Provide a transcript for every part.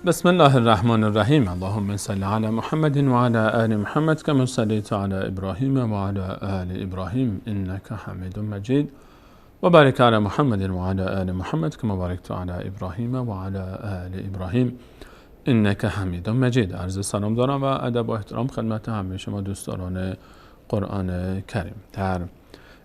بسم الله الرحمن الرحیم. اللهم صل علی محمد و علی آل محمد کما صلیت علی ابراهیم و علی آل ابراهیم انک حمید مجید و بارک علی محمد و علی آل محمد کما بارکت علی ابراهیم و علی آل ابراهیم انک حمید مجید. عرض سلام دارم و ادب و احترام خدمت همه شما دوستان قرآن کریم. در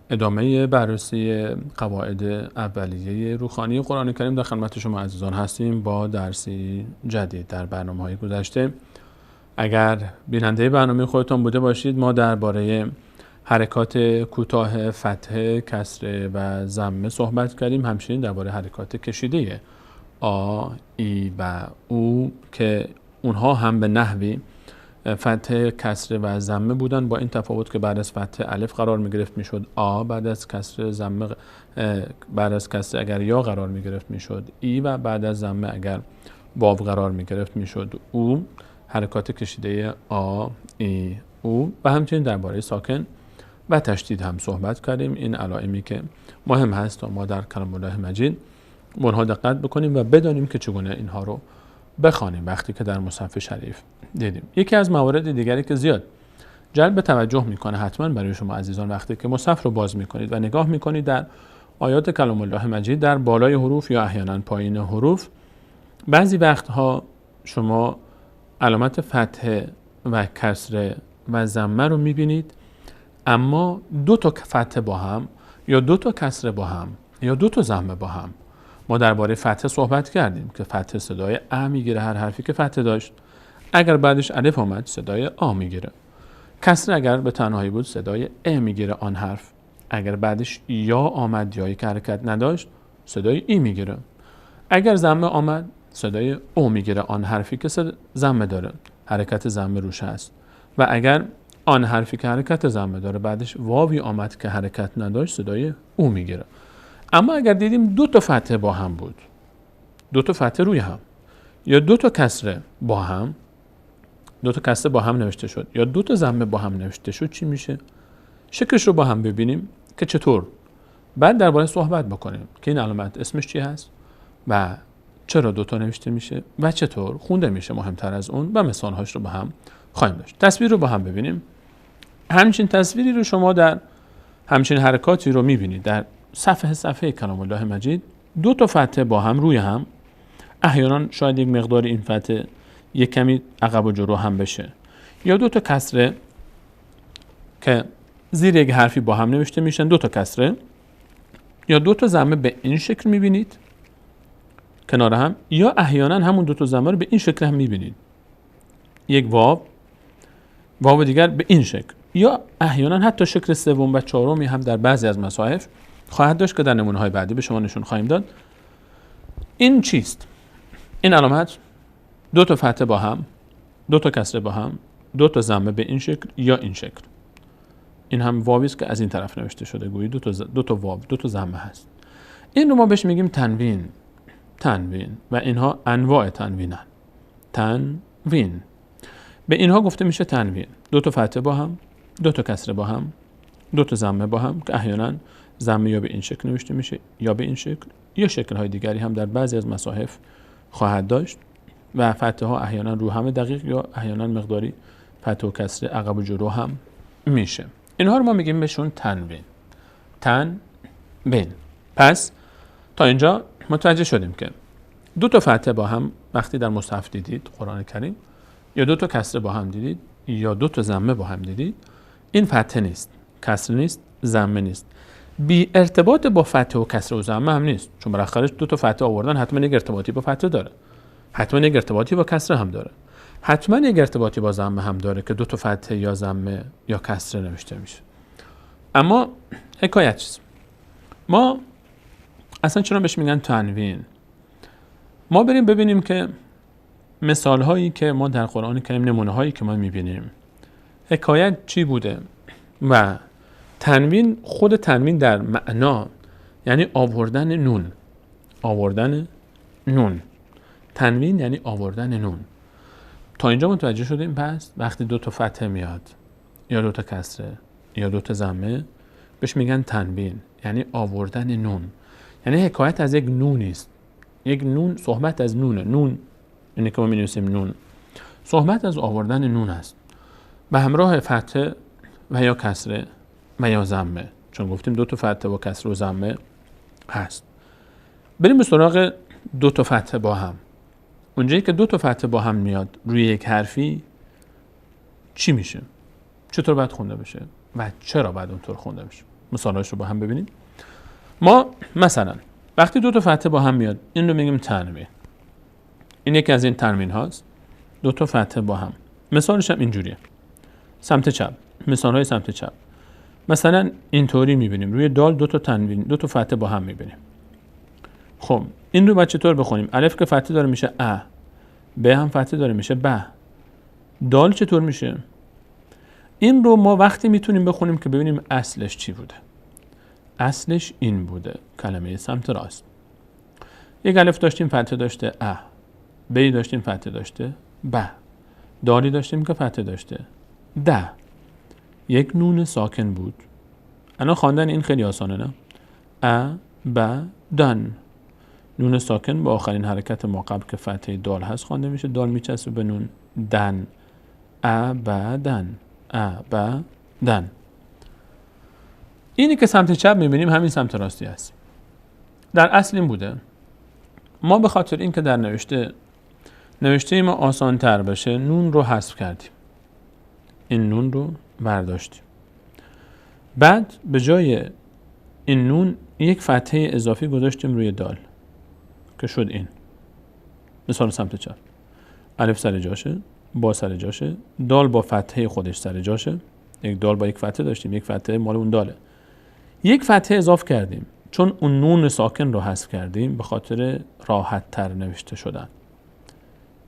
ادامه بررسی قواعد اولیه روحانی قرآن کریم در خدمت شما عزیزان هستیم با درسی جدید. در برنامه‌های گذشته اگر بیننده برنامه خودتان بوده باشید ما درباره حرکات کوتاه فتحه، کسره و ضمه صحبت کردیم. همچنین درباره حرکات کشیده آ، ای و او که اونها هم به نحوی فتحه، کسره و ضمه بودن، با این تفاوت که بعد از فتحه الف قرار می گرفت میشد آ، بعد از کسره ضمه، بعد از کسره اگر یا قرار می گرفت میشد ای و بعد از ضمه اگر واو قرار می گرفت میشد او. حرکات کشیده آ، ای، او و همچنین درباره ساکن و تشدید هم صحبت کردیم. این علائمی که مهم هست تا ما در کلام الله مجید به اونها دقت بکنیم و بدانیم که چگونه اینها رو بخوانیم وقتی که در مصحف شریف دیدیم. یکی از موارد دیگری که زیاد جلب توجه میکنه حتما برای شما عزیزان وقتی که مصحف رو باز میکنید و نگاه میکنید در آیات کلام الله مجید، در بالای حروف یا احیانا پایین حروف بعضی وقتها شما علامت فتحه و کسره و ضمه رو میبینید، اما دو تا فتحه با هم یا دو تا کسره با هم یا دو تا ضمه با هم. ما درباره فتحه صحبت کردیم که فتحه صدای ا میگیره، هر حرفی که فتحه داشت اگر بعدش الف آمد صدای آ میگیره. کسره اگر به تنهایی بود صدای ا میگیره آن حرف، اگر بعدش یا آمد یایی که حرکت نداشت صدای ای میگیره. اگر ضمه آمد صدای او میگیره آن حرفی که ضمه داره، حرکت ضمه روش هست. و اگر آن حرفی که حرکت ضمه داره بعدش واوی آمد که حرکت نداشت صدای او میگیره. اما اگر دیدیم دو تا فتحه با هم بود، دو تا فتحه روی هم یا دو تا کسره با هم، دو تا کسره با هم نوشته شد یا دو تا ضمه با هم نوشته شد، چی میشه؟ شکلش رو با هم ببینیم که چطور، بعد درباره صحبت بکنیم که این علامت اسمش چی هست و چرا دو تا نوشته میشه و چطور خونده میشه. مهمتر از اون و مثالهاش رو با هم خواهیم داشت. تصویر رو با هم ببینیم. همچین تصویری رو شما در همچین حرکاتی رو میبینید در صفحه کلام الله مجید. دو تا فتحه با هم روی هم، احیانا شاید یک مقدار این فتحه یک کمی عقب و جلو هم بشه، یا دو تا کسره که زیر یک حرفی با هم نوشته میشن، دو تا کسره، یا دو تا ضمه به این شکل میبینید کنار هم، یا احیانا همون دو تا ضمه رو به این شکل هم میبینید، یک واو دیگر به این شکل، یا احیانا حتی شکل سوم و چهارمی هم در بعضی از مصاحف خواهد داشت که در نمونه‌های بعدی به شما نشون خواهیم داد. این چیست؟ این علامت دو تا فتحه با هم، دو تا کسره با هم، دو تا ضمه به این شکل یا این شکل. این هم واوی است که از این طرف نوشته شده، گویی دو تا واو، دو تا ضمه هست. این رو ما بهش میگیم تنوین و اینها انواع تنوین. به اینها گفته میشه تنوین. دو تا فتحه با هم، دو تا کسره با هم، دو تا ضمه با هم که احیانا ضمه یا به این شکل نوشته میشه یا به این شکل، یا شکل‌های دیگری هم در بعضی از مصاحف خواهد داشت و فتحه ها احیانا رو هم دقیق یا احیانا مقداری فتحه و کسره عقب و جلو هم میشه. اینها رو ما میگیم بهشون تنوین. پس تا اینجا متوجه شدیم که دو تا فتحه با هم وقتی در مصحف دیدید قرآن کریم، یا دو تا کسره با هم دیدید یا دو تا ضمه با هم دیدید، این فتحه نیست، کسره نیست، ضمه نیست. بی ارتباط با فتحه و کسره و ضمه هم نیست، چون بالاخره دو تا فتحه آوردن حتما یک ارتباطی با فتحه داره، حتما یک ارتباطی با کسره هم داره، حتما یک ارتباطی با ضمه هم داره که دو تا فتحه یا ضمه یا کسره نوشته میشه. اما حکایت چیست؟ ما اصلا چرا بهش میگن تنوین؟ ما بریم ببینیم که مثال هایی که ما در قرآن کریم، نمونه هایی که ما میبینیم، حکایت چی بوده. و تنوین، خود تنوین در معنا یعنی آوردن نون. تنوین یعنی آوردن نون. تا اینجا متوجه شدیم؟ پس وقتی دو تا فتحه میاد یا دو تا کسره یا دو تا ضمه بهش میگن تنوین، یعنی آوردن نون. یعنی حکایت از یک نونی است. یک نون، صحبت از نونه. نون اینه که ما می‌نویسیم نون. صحبت از آوردن نون است به همراه فتحه و یا کسره و یا ضمه، چون گفتیم دو تا فتحه و کسره و ضمه هست. بریم به سراغ دو تا فتحه با هم. اونجایی که دو تا فتحه با هم میاد روی یک حرفی چی میشه؟ چطور باید خونده بشه و چرا باید اونطور خونده بشه؟ مثالش رو با هم ببینیم. ما مثلا وقتی دو تا فتحه با هم میاد این رو میگیم تنوین. این یکی از این تنوین هاست، دو تا فتحه با هم. مثالش هم اینجوریه. سمت چپ، مثال های سمت چپ. مثلا اینطوری میبینیم روی دال دو تا تنوین، دو تا فتحه با هم میبینیم. خب این رو باید چطور بخونیم؟ الف که فتحه داره میشه ا، ب هم فتحه داره میشه ب. دال چطور میشه؟ این رو ما وقتی میتونیم بخونیم که ببینیم اصلش چی بوده. اصلش این بوده، کلمه سمت راست. یک الف داشتیم فتحه داشته ا، بی داشتیم فتحه داشته ب، دالی داشتیم که فتحه داشته د، یک نون ساکن بود. الان خواندن این خیلی آسانه نه؟ ا ب دن، نون ساکن با آخرین حرکت ما قبل که فتحه دال هست خوانده میشه، دال میچسبه به نون دن، ا ب دن، ا ب دن. اینی که سمت چپ میبینیم همین سمت راستی است. در اصل این بوده. ما به خاطر این که در نوشته ما آسان تر بشه نون رو حذف کردیم، این نون رو برداشتیم، بعد به جای این نون یک فتحه اضافی گذاشتیم روی دال که شد این. مثال سمت چپ، الف سر جاشه، با سر جاشه، دال با فتحه خودش سر جاشه. یک دال با یک فتحه داشتیم، یک فتحه مال اون داله، یک فتحه اضافه کردیم چون اون نون ساکن رو حذف کردیم به خاطر راحت تر نوشته شدن.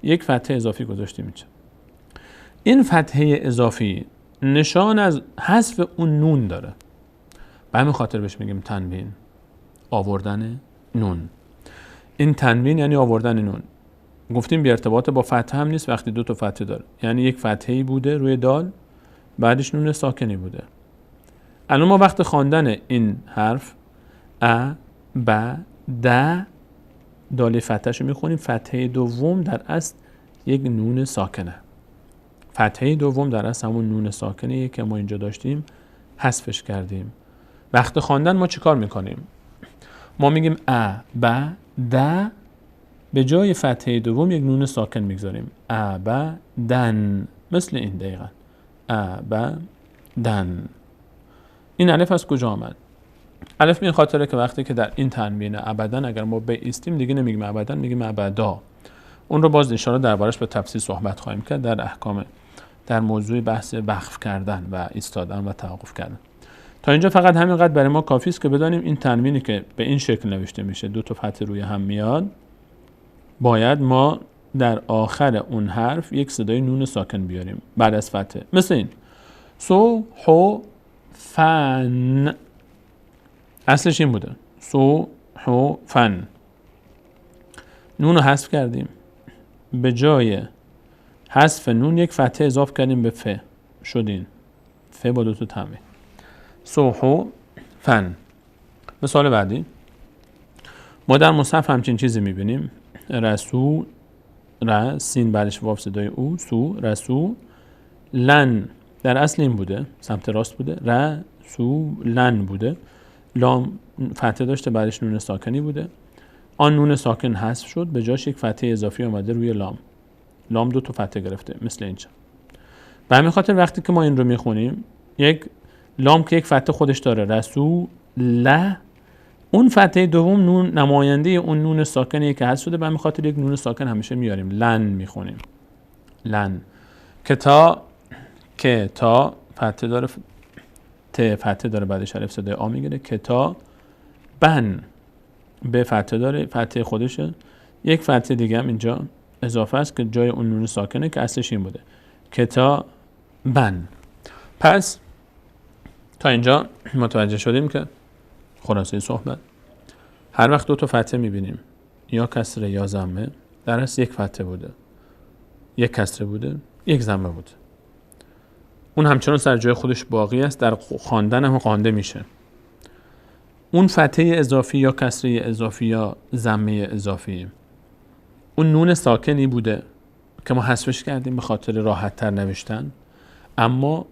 یک فتحه اضافی گذاشتیم اینجا. این فتحه اضافی نشان از حذف اون نون داره، به همین خاطر بهش میگیم تنوین، آوردن نون. این تنوین یعنی آوردن نون. گفتیم بی ارتباط با فتحه هم نیست وقتی دو تا فتحه داره، یعنی یک فتحه‌ای بوده روی دال بعدش نون ساکنی بوده. الان ما وقت خواندن این حرف ا ب د دال فتحه‌شو میخونیم، فتحه دوم در اصل یک نون ساکنه. فتحه دوم در اصل همون نون ساکنه که ما اینجا داشتیم حذفش کردیم. وقت خواندن ما چیکار میکنیم؟ ما میگیم ا ب د، به جای فتحه دوم یک نون ساکن میگذاریم ا ب دن، مثل این دقیقا ا ب دن. این الف از کجا آمد؟ الف به این خاطره که وقتی که در این تنوین ابدن اگر ما بایستیم دیگه نمیگیم ابدن، میگیم ابدا. اون رو باز انشاءالله دربارش به تفصیل صحبت خواهیم کرد در احکام، در موضوع بحث وقف کردن و ایستادن و توقف کردن. تا اینجا فقط همینقدر برای ما کافی است که بدانیم این تنوینی که به این شکل نوشته میشه، دو تا فتحه روی هم میاد، باید ما در آخر اون حرف یک صدای نون ساکن بیاریم بعد از فتحه، مثل این سو حو فن. اصلش این بوده سو حو فن. نون رو حذف کردیم، به جای حذف نون یک فتحه اضافه کردیم به ف، شد این ف با دو تا تنوین سو حو فن. مثال بعدی، ما در مصحف همچین چیزی میبینیم، رسو ر سین بعدش واو صدای او، سو رسو لن. در اصل این بوده، سمت راست بوده، رسو لن بوده، لام فتحه داشته بعدش نون ساکنی بوده، آن نون ساکن حذف شد، به جاش یک فتحه اضافی اومده روی لام، لام دو تا فتحه گرفته مثل اینجا. به همین خاطر وقتی که ما این رو میخونیم، یک لام که یک فتحه خودش داره رسو ل، اون فتحه دوم نون نماینده اون نون ساکنی که حذف شده، به همین خاطر یک نون ساکن همیشه میاریم، لن میخونیم لن. که تا فتحه داره، ت فتحه داره بعدش الف صدای آ میگیره، کتا بن، به فتحه داره فتحه خودشه، یک فتحه دیگه هم اینجا اضافه است که جای اون نون ساکنه که اصلش این بوده کتا بن. پس تا اینجا متوجه شدیم که خلاصه صحبت، هر وقت دو تا فتحه میبینیم یا کسره یا ضمه، در اصل یک فتحه بوده، یک کسره بوده، یک ضمه بوده، اون همچنان سر جای خودش باقی است، در خواندن هم خوانده میشه. اون فتحه اضافی یا کسره اضافی یا ضمه اضافی، اون نون ساکنی بوده که ما حذفش کردیم به خاطر راحت تر نوشتن، اما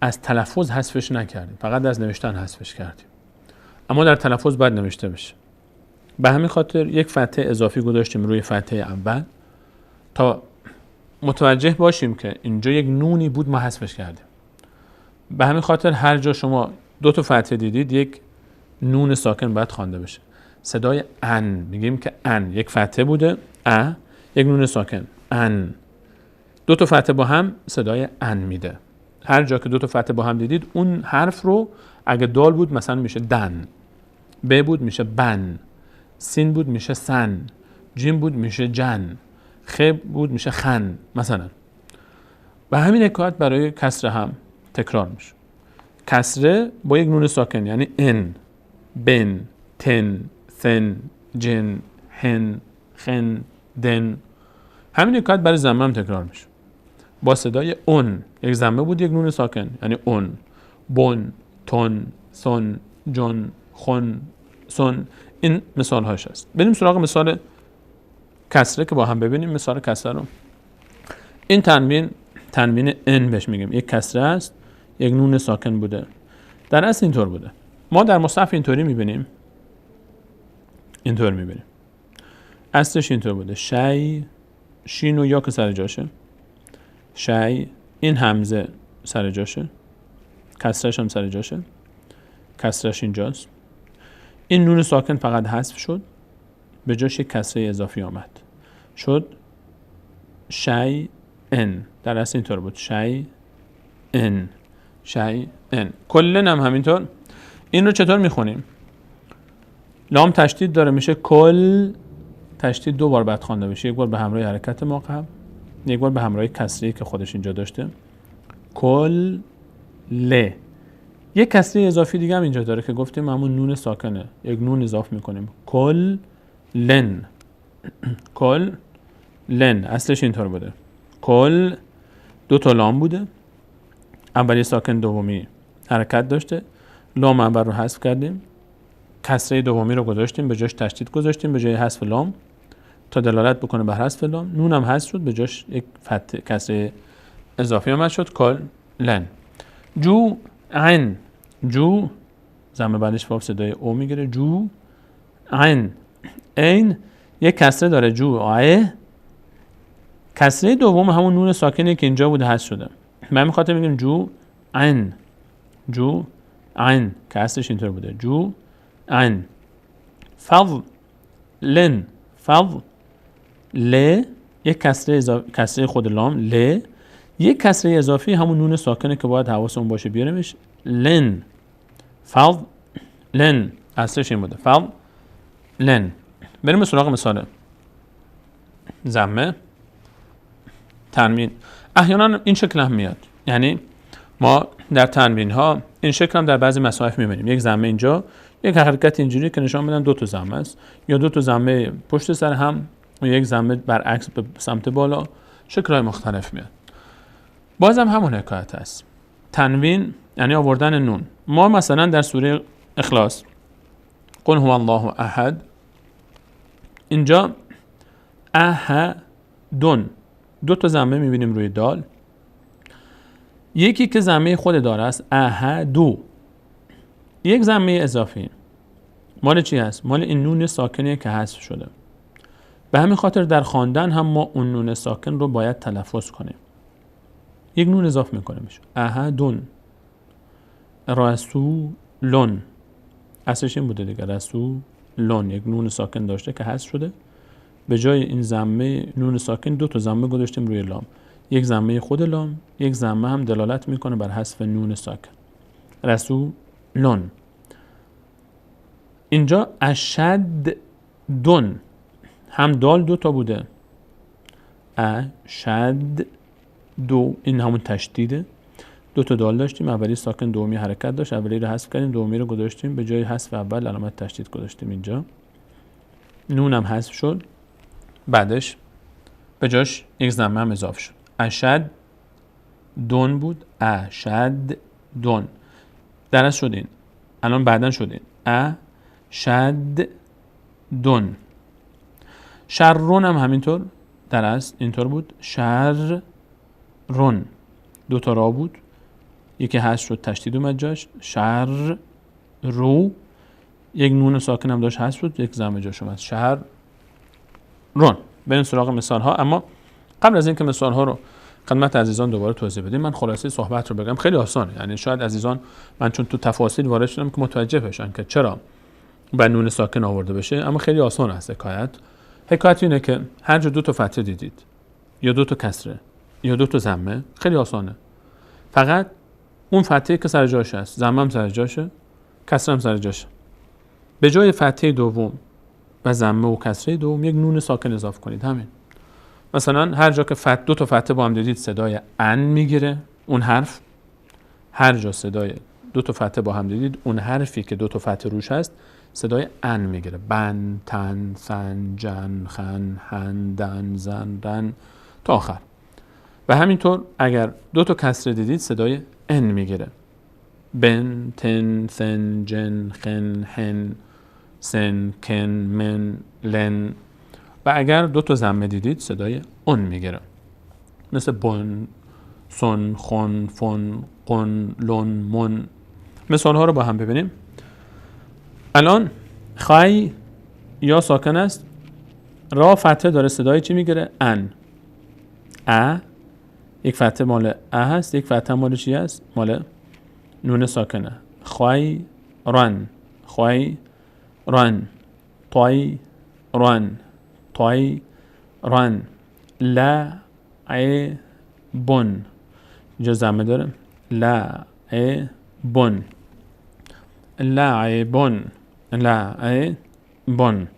از تلفظ حذفش نکردیم، فقط از نوشتن حذفش کردیم، اما در تلفظ باید نوشته بشه. به همین خاطر یک فتحه اضافی گذاشتیم روی فتحه اول تا متوجه باشیم که اینجا یک نونی بود ما حذفش کردیم. به همین خاطر هر جا شما دو تا فتحه دیدید یک نون ساکن باید خوانده بشه. صدای ان میگیم که ان یک فتحه بوده، یک نون ساکن، ان. دو تا فتحه با هم صدای ان میده. هر جا که دو تا فتحه با هم دیدید اون حرف رو اگه دال بود مثلا میشه دن، ب بود میشه بن، سین بود میشه سن، جیم بود میشه جن، خ بود میشه خن مثلا. و همین حکایت برای کسره هم تکرار میشه. کسره با یک نون ساکن یعنی ان، بن، تن، ثن، جن، هن، خن، دن. همین حکایت برای ضمه هم تکرار میشه با صدای اون. یک ضمه بود یک نون ساکن یعنی اون، بن، تن، سن، جن، خن، سن. این مثال هاش هست. بریم سراغ مثال کسره که با هم ببینیم. مثال کسره رو، این تنوین ان بهش میگیم، یک کسره است، یک نون ساکن بوده. در اصل اینطور بوده. ما در مصحف اینطوری میبینیم، اینطور میبینیم. اصلش اینطور بوده: شی، شین و یا که سر جاشه، شی، این همزه سر جاشه، کسرش هم سر جاشه، کسرش اینجاست. این نون ساکن فقط حذف شد، به جاش یک کسره اضافی آمد، شد شی ان. در اصل اینطور بود: شی ان، شی ان. کلن هم همینطور. این رو چطور میخونیم؟ لام تشدید داره میشه کل. تشدید دو بار بعد خوانده بشه، یک بار به همراه حرکت ماقب، یک بار به همراه کسری که خودش اینجا داشته. کل ل. یک کسری اضافی دیگه هم اینجا داره که گفتیم همون نون ساکنه، یک نون اضافه میکنیم. کل لن، کل لن. اصلش اینطور بوده: کل، دو تا لام بوده، اولی ساکن دومی حرکت داشته، لام اول رو حذف کردیم، کسره دومی رو گذاشتیم، به جاش تشدید گذاشتیم به جای حذف لام تا دلالت بکنه بر حذف لام. نون هم حذف شد، به جاش یک فتح کسره اضافی آمد، شد کل لن. جو عن، جو ضمه بعدش واو صدای او میگیره، جو عن. این یک کسره داره، جو آه. کسره دوم همون نون ساکنه که اینجا بوده حذف شده. من میخوام میگم جو عن، جو عن، که اصلش اینطور بوده: جو عن. فضل لن، فضل ل، یک کسره خود لام ل، یک کسره اضافی همون نون ساکنه که باید حواسمون باشه بیاریمش، لن. فضل لن، اصلش این بوده: فضل لن. بریم سراغ مثال ضمه تنوین. احیانا این شکل هم میاد، یعنی ما در تنوین ها این شکل هم در بعضی مصاحف میبینیم، یک ضمه اینجا، یک حرکت اینجوری که نشان میدن دو تا ضمه است، یا دو تا ضمه پشت سر هم و یک ضمه برعکس به سمت بالا. شکل‌های مختلف میاد. بازم همون حکایت است. تنوین یعنی آوردن نون. ما مثلا در سوره اخلاص قل هو الله احد، اینجا احدون، دو تا ضمه میبینیم روی دال، یکی که ضمه خود داره است احدو، یک ضمه اضافی مال چی هست؟ مال این نون ساکنه که حذف شده. به همین خاطر در خواندن هم ما اون نون ساکن رو باید تلفظ کنیم، یک نون اضافه میکنیم، احدون. رسولون، اصلش این بوده دیگه، رسولون، یک نون ساکن داشته که حذف شده، به جای این ضمه نون ساکن دو تا ضمه گذاشتیم روی لام، یک ضمه خود لام، یک ضمه هم دلالت میکنه بر حذف نون ساکن. رسولون. اینجا اشد دون، هم دال دو تا بوده، اشد دو، این همون تشدیده، دو تا دال داشتیم، اولی ساکن دومی حرکت داشت، اولی رو حذف کردیم دومی رو گذاشتیم، به جای حذف اول علامت تشدید گذاشتیم اینجا، نون هم حذف شد، بعدش به جاش یک ضمه هم اضافه شد. اشد دون بود، اشد دون. درست شدین، الان بعدن شدین اشد دون. شرون هم همینطور در اصل اینطور بود، شرون. 2 تا را بود، یکی حذف شد تشدید اومد جاش، شر رو. یک نون ساکن هم داشت حذف شد، یک ضمه جاش اومد، شر رون. بریم سراغ مثال ها. اما قبل از اینکه مثال ها رو خدمت عزیزان دوباره توضیح بدیم، من خلاصه صحبت رو بگم. خیلی آسانه، یعنی شاید عزیزان، من چون تو تفاصیل وارد شدم که متوجه بشن که چرا با نون ساکن آورده بشه، اما خیلی آسان است حکایت اینه که هر جا 2 تا فتحه دیدید یا 2 تا کسره یا 2 تا ضمه، خیلی آسانه. فقط اون فتحه که سر جاش هست، ضمه هم سر جاشه، کسره هم سر جاشه، به جای فتحه دوم و ضمه و کسره دوم یک نون ساکن اضافه کنید. همین. مثلا هر جا که 2 تا فتحه با هم دیدید صدای ان میگیره اون حرف. هر جا صدای 2 تا فتحه با هم دیدید، اون حرفی که 2 تا فتحه روش هست صدای ان میگیره. بن، تن، سن، جن، خن، هن، دن، زن، رن تا آخر. و همینطور اگر 2 تا کسره دیدید صدای ان میگیره. بن، تن، سن، جن، خن، هن، سن، کن، من، لن. و اگر 2 تا ضمه دیدید صدای اون میگیره، مثل بن، سن، خن، فن، قن، لن، من. مثال ها رو با هم ببینیم. الان خای یا ساکن است، را فتحه داره، صدای چی میگیره؟ ان. یک فتحه مال هست، یک فتحه مال چی هست؟ مال نون ساکنه. خای رن، خای رن، طای رن، طای رن، لا ای بن. اینجا ضمه داره، لا ای بن، لا ای بن، لا ای بن.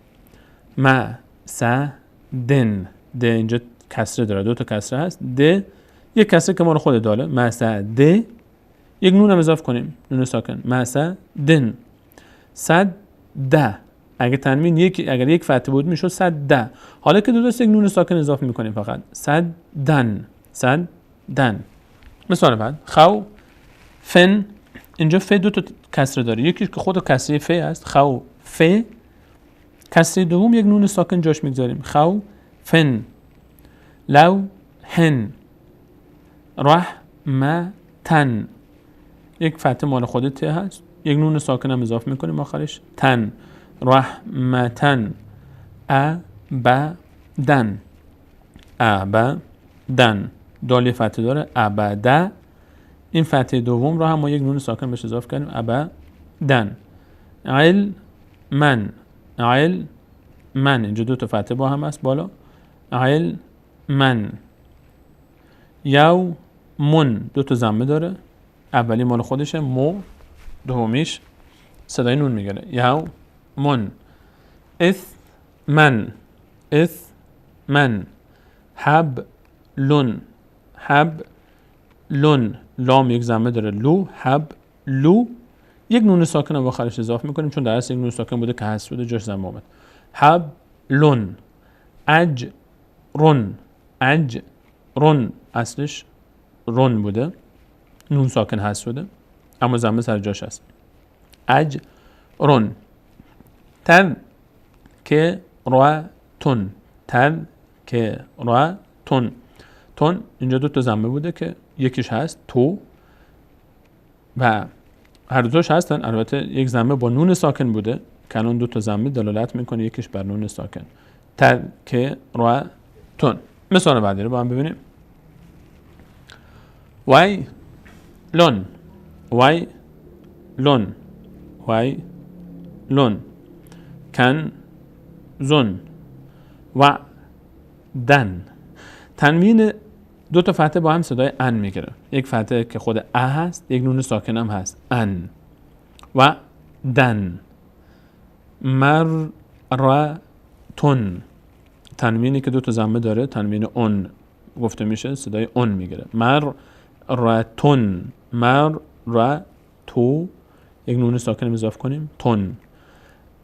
ما سا دن، د اینجا کسره داره، 2 تا کسره هست. د یک کسره که ما رو خود داره، ما سا د. یک نون هم اضافه کنیم، نون ساکن، ما سا دن. صد ده، اگه تنوین اگر یک فتحه بود میشد صد ده. حالا که 2 تا یک نون ساکن اضافه میکنیم فقط، صد دن، صد دن. مثال بعد، خو فن. اینجا ف 2 تا کسره داره، یکی که خود کسره ف است، خو ف. کسره دوم یک نون ساکن جاش میگذاریم، خو فن. لو هن، رحمتن. یک فتحه مال خود ت هست، یک نون ساکن هم اضافه میکنیم آخرش، تن، رحمتن. ابدن، ابدن. دال فتحه داره، ابدا. این فتحه دوم رو هم ما یک نون ساکن بهش اضافه کردیم، ابدن. علمن، علمن. اینجا 2 تا فتحه با هم هست بالا، علمن. یومن، 2 تا ضمه داره، اولی مال خودشه، مو دومیش صدای نون میگیره، یومن. اثمن، اثمن. حبلن، حبلن. لام یک ضمه داره، لو، حبلو. یک نون ساکن هم آخرش اضافه میکنیم، چون در اصل یک نون ساکن بوده که حذف شده جاش ضمه اومد. حبلن. اجرن، اجرن. اصلش رن بوده، نون ساکن حذف شده اما ضمه سر جاش هست، اجرن. تذکرتن، تذکرتن. تون اینجا 2 تا ضمه بوده که یکیش هست تو و هر دوتاش هستن، البته یک ضمه با نون ساکن بوده که الان 2 تا ضمه دلالت میکنه یکیش بر نون ساکن. تذکرتن. مثال بعدی رو با هم ببینیم. وی لون، وی لون، وی لون. کن زن، و دن. تنوین 2 تا فتحه با هم صدای ان میگیره، یک فتحه که خود هست، یک نون ساکن هم هست، ان. و دن. مرتون. تنوینی که 2 تا ضمه داره، تنوین اون گفته میشه، صدای اون میگیره، مرتون. مرتو. یک نون ساکن اضافه کنیم، تون.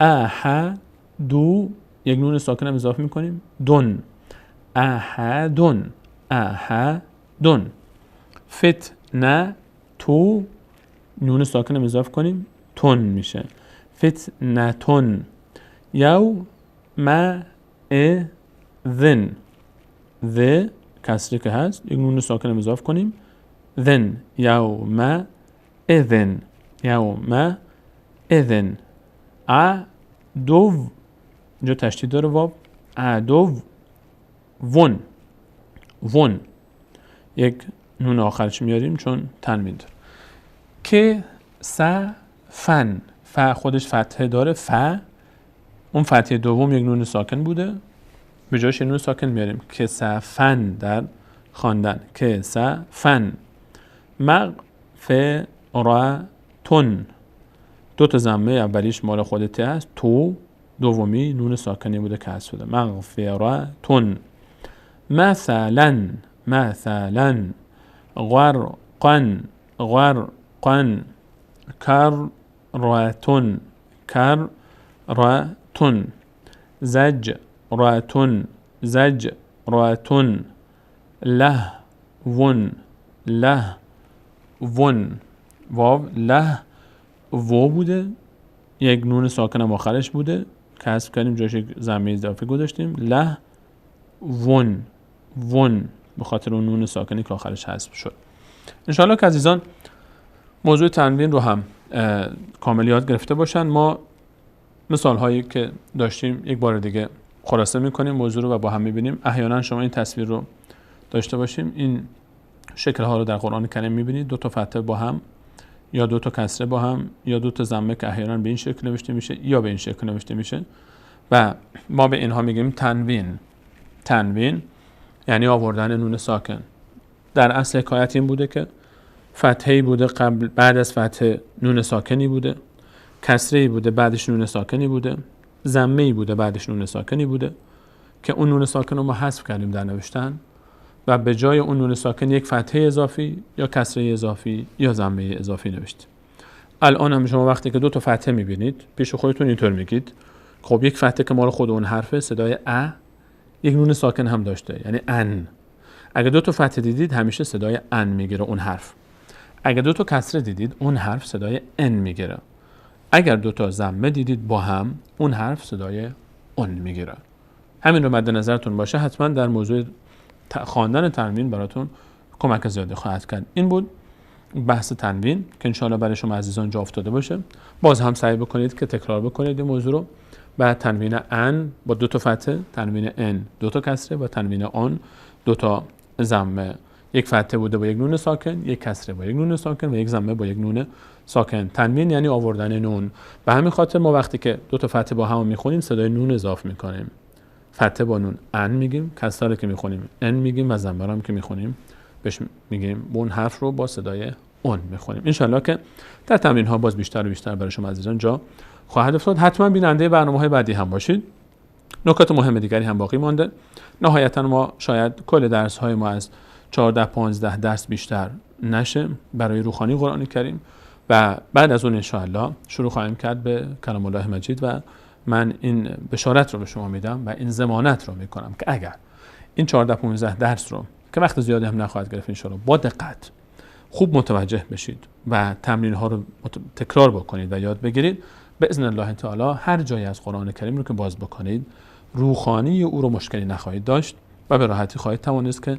احدو. یک نون ساکن اضافه میکنیم، دون. احدون، احدون. فتنه تو. نون ساکن اضافه کنیم، تون میشه، فتنتون. یوم then the کسری که هست یک نون ساکن اضافه کنیم then یوم اذن یوم اذن عدو اینجا تشدید داره واو عدو ون یک نون آخرش میاریم چون تنوین داره که فن ف خودش فتحه داره اون فتحه دوم یک نون ساکن بوده به جاش نون ساکن میاریم که فن در خواندن که فن مغفرتون دو تا ضمه اولیش مال خود ت هست تو دومی نون ساکنی بوده که حذف شده مغفرتون مثلا غرقا کراتون زجراتون لهون واو بوده یک نون ساکن هم آخرش بوده که حذف کردیم جاش یک ضمیر اضافه گذاشتیم لهون به خاطر اون نون ساکنی که آخرش حذف شد. انشاءالله که عزیزان موضوع تنوین رو هم کامل یاد گرفته باشن. ما مثال هایی که داشتیم یک بار دیگه خلاصه میکنیم موضوع رو و با هم میبینیم. احیانا شما این تصویر رو داشته باشیم این شکل ها رو در قرآن کریم میبینید دو تا فتحه با هم یا دو تا کسره با هم یا دو تا ضمه که احیانا به این شکل نوشته میشه یا به این شکل نوشته میشه و ما به اینها میگیم تنوین یعنی آوردن نون ساکن. در اصل حکایت این بوده که فتحه‌ای بوده بعد از فتحه نون ساکنی بوده کسره‌ای بوده بعدش نون ساکنی بوده ضمه‌ای بوده بعدش نون ساکنی بوده که اون نون ساکن رو ما حذف کردیم در نوشتن و به جای اون نون ساکن یک فتحه اضافی یا کسره اضافی یا ضمه اضافی نوشتیم. الان هم شما وقتی که دو تا فتحه می‌بینید پیش خودتون اینطور میگید خب یک فتحه که مال خود اون حرفه صدای ا یک نون ساکن هم داشته یعنی ان. اگه دو تا فتحه دیدید همیشه صدای ان میگیره اون حرف. اگه دو تا کسره دیدید اون حرف صدای ان میگیره. اگر دو تا ضمه دیدید با هم اون حرف صدای اون میگیره. همین رو مد نظرتون باشه حتما در موضوع خواندن تنوین براتون کمک زیادی خواهد کرد. این بود بحث تنوین که انشاءالله برای شما عزیزان جا افتاده باشه. باز هم سعی بکنید که تکرار بکنید این موضوع رو. بعد تنوین ان با دو تا فتحه تنوین ان دو تا کسره و تنوین آن دو تا ضمه یک فتحه بوده با یک نون ساکن یک کسره با یک نون ساکن و یک ضمه با یک نون ساکن. تنوین یعنی آوردن نون. به همین خاطر ما وقتی که دو تا فتحه با هم میخونیم صدای نون اضافه میکنیم. فتحه با نون ان میگیم کسره رو که میخونیم ان میگیم و ضمه رو هم که میخونیم بهش میگیم اون حرف رو با صدای اون میخونیم. ان شاءالله که در تمرین ها باز بیشتر و بیشتر برای شما عزیزان جا خواهد افتاد. حتما بیننده برنامه‌های بعدی هم باشید. نکات مهم دیگری هم باقی مانده. نهایتا ما شاید کل درس های ما از 14-15 درس بیشتر نشه برای روخانی قرآن کریم و بعد از اون ان شاء الله شروع خواهیم کرد به کلام الله مجید و من این بشارت رو به شما میدم و این ضمانت رو میکنم که اگر این 14-15 درس رو که وقت زیادی هم نخواهد گرفت ان شاء الله با دقت خوب متوجه بشید و تمرین ها رو تکرار بکنید و یاد بگیرید باذن الله تعالی هر جایی از قرآن کریم رو که باز بکنید روخانی او رو مشکلی نخواهید داشت و به راحتی خواهید توانست که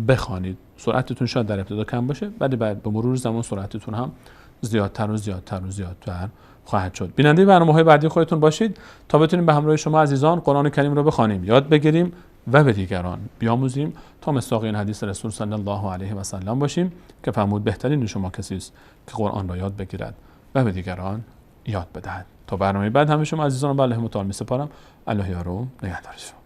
بخوانید. سرعتتون شاید در ابتدا کم باشه ولی بعد به مرور زمان سرعتتون هم زیادتر خواهد شد. بیننده برنامه‌های بعدی خودتون باشید تا بتونیم به همراه شما عزیزان قرآن کریم رو بخوانیم یاد بگیریم و به دیگران بیاموزیم تا مصداق این حدیث رسول صلی الله علیه و سلم باشیم که فرمود بهترین شما کسی است که قرآن را یاد بگیرد و به دیگران یاد بدهد. تا برنامه بعد همه شما عزیزان رو به الله متعال می‌سپارم. الله یار و نگهدارشون.